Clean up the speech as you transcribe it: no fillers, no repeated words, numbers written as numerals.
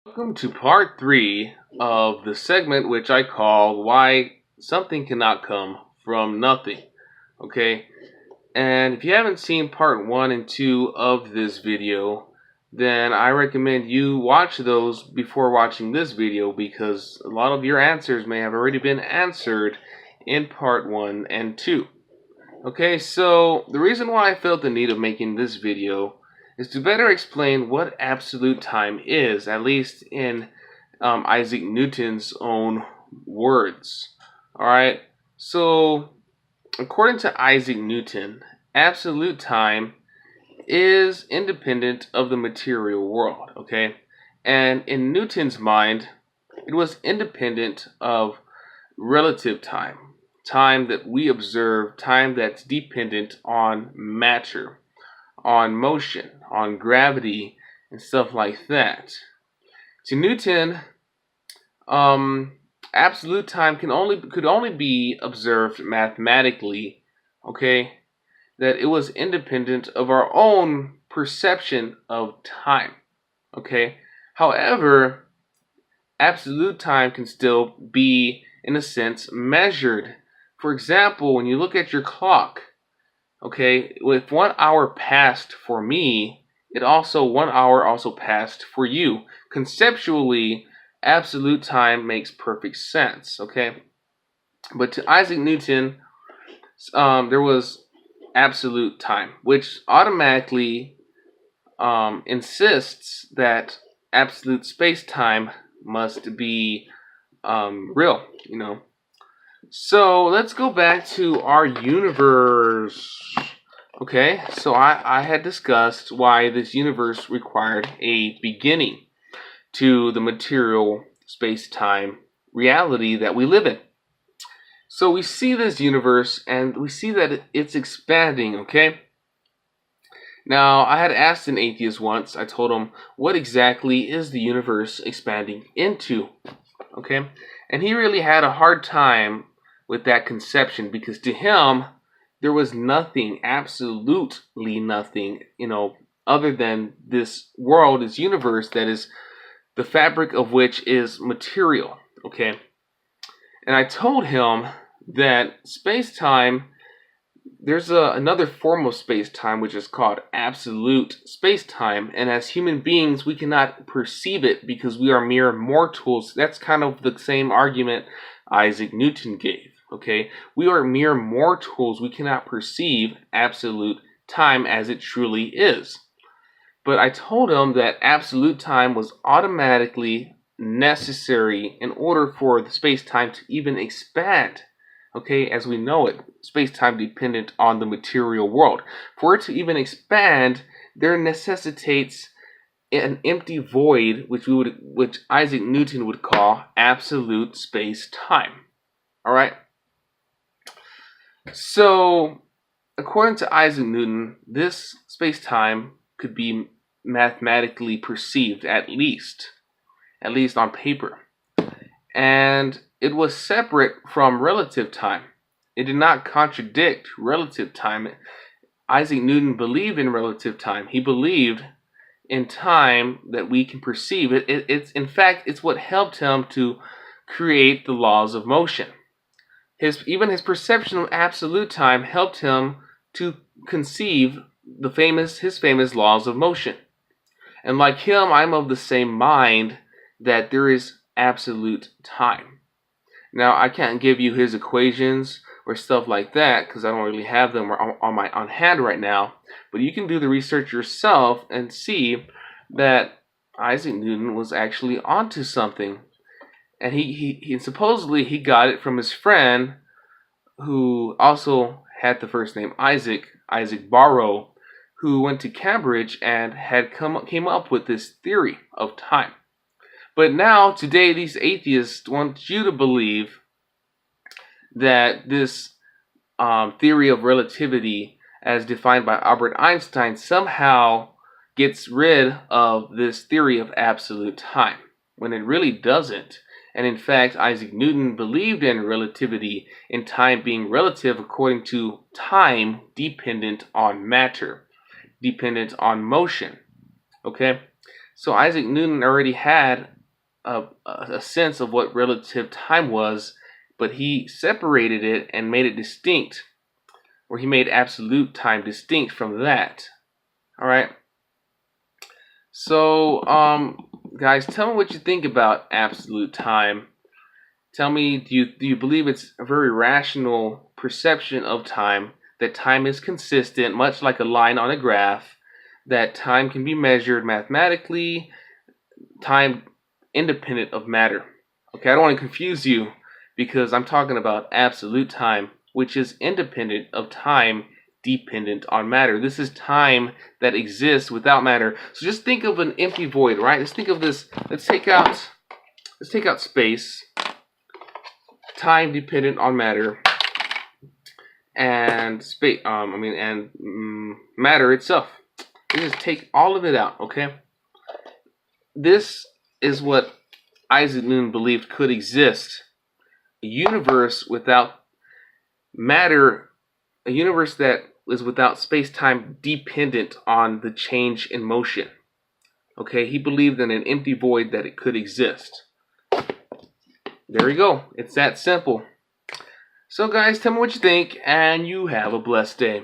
Welcome to part three of the segment which I call Why Something Cannot Come from Nothing. Okay, and if you haven't seen part one and two of this video, then I recommend you watch those before watching this video because a lot of your answers may have already been answered in part one and two. Okay, so the reason why I felt the need of making this video is to better explain what absolute time is, at least in Isaac Newton's own words. Alright, so according to Isaac Newton, absolute time is independent of the material world, okay? And in Newton's mind, it was independent of relative time, time that we observe, time that's dependent on matter, on motion, on gravity, and stuff like that. To Newton, absolute time could only be observed mathematically, okay? That it was independent of our own perception of time, okay? However, absolute time can still be, in a sense, measured. For example, when you look at your clock, okay, if 1 hour passed for me, 1 hour also passed for you. Conceptually, absolute time makes perfect sense, okay? But to Isaac Newton, there was absolute time, which automatically insists that absolute space-time must be real, So let's go back to our universe. Okay, so I had discussed why this universe required a beginning to the material space-time reality that we live in. So we see this universe and we see that it's expanding, okay? Now, I had asked an atheist once, I told him, what exactly is the universe expanding into? Okay? And he really had a hard time with that conception because to him, there was nothing, absolutely nothing, other than this world, this universe that is the fabric of which is material. Okay? And I told him that space-time, there's another form of space-time which is called absolute space-time, and as human beings we cannot perceive it because we are mere mortals. That's kind of the same argument Isaac Newton gave, okay? We are mere mortals. We cannot perceive absolute time as it truly is. But I told him that absolute time was automatically necessary in order for the space-time to even expand. Okay, as we know it, space-time dependent on the material world. For it to even expand, there necessitates an empty void, which Isaac Newton would call absolute space-time. All right. So, according to Isaac Newton, this space-time could be mathematically perceived, at least on paper. And it was separate from relative time. It did not contradict relative time. Isaac Newton believed in relative time. He believed in time that we can perceive. It's what helped him to create the laws of motion. Even his perception of absolute time helped him to conceive his famous laws of motion. And like him, I'm of the same mind that there is absolute time. Now, I can't give you his equations or stuff like that because I don't really have them on hand right now. But you can do the research yourself and see that Isaac Newton was actually onto something. And he supposedly he got it from his friend who also had the first name Isaac Barrow, who went to Cambridge and came up with this theory of time. But now, today, these atheists want you to believe that this theory of relativity, as defined by Albert Einstein, somehow gets rid of this theory of absolute time, when it really doesn't. And in fact, Isaac Newton believed in relativity, in time being relative according to time dependent on matter, dependent on motion. Okay? So Isaac Newton already had a sense of what relative time was, but he separated it and made it distinct, or he made absolute time distinct from that. All right. So, guys, tell me what you think about absolute time. Tell me, do you believe it's a very rational perception of time, that time is consistent, much like a line on a graph, that time can be measured mathematically, time independent of matter? Okay, I don't want to confuse you because I'm talking about absolute time, which is independent of time, dependent on matter. This is time that exists without matter. So just think of an empty void, right? Let's think of this. Let's take out space, time dependent on matter, and space. Matter itself. You just take all of it out. Okay. This is what Isaac Newton believed could exist: a universe without matter, a universe that is without space-time, dependent on the change in motion. Okay, he believed in an empty void that it could exist. There we go. It's that simple. So guys, tell me what you think, and you have a blessed day.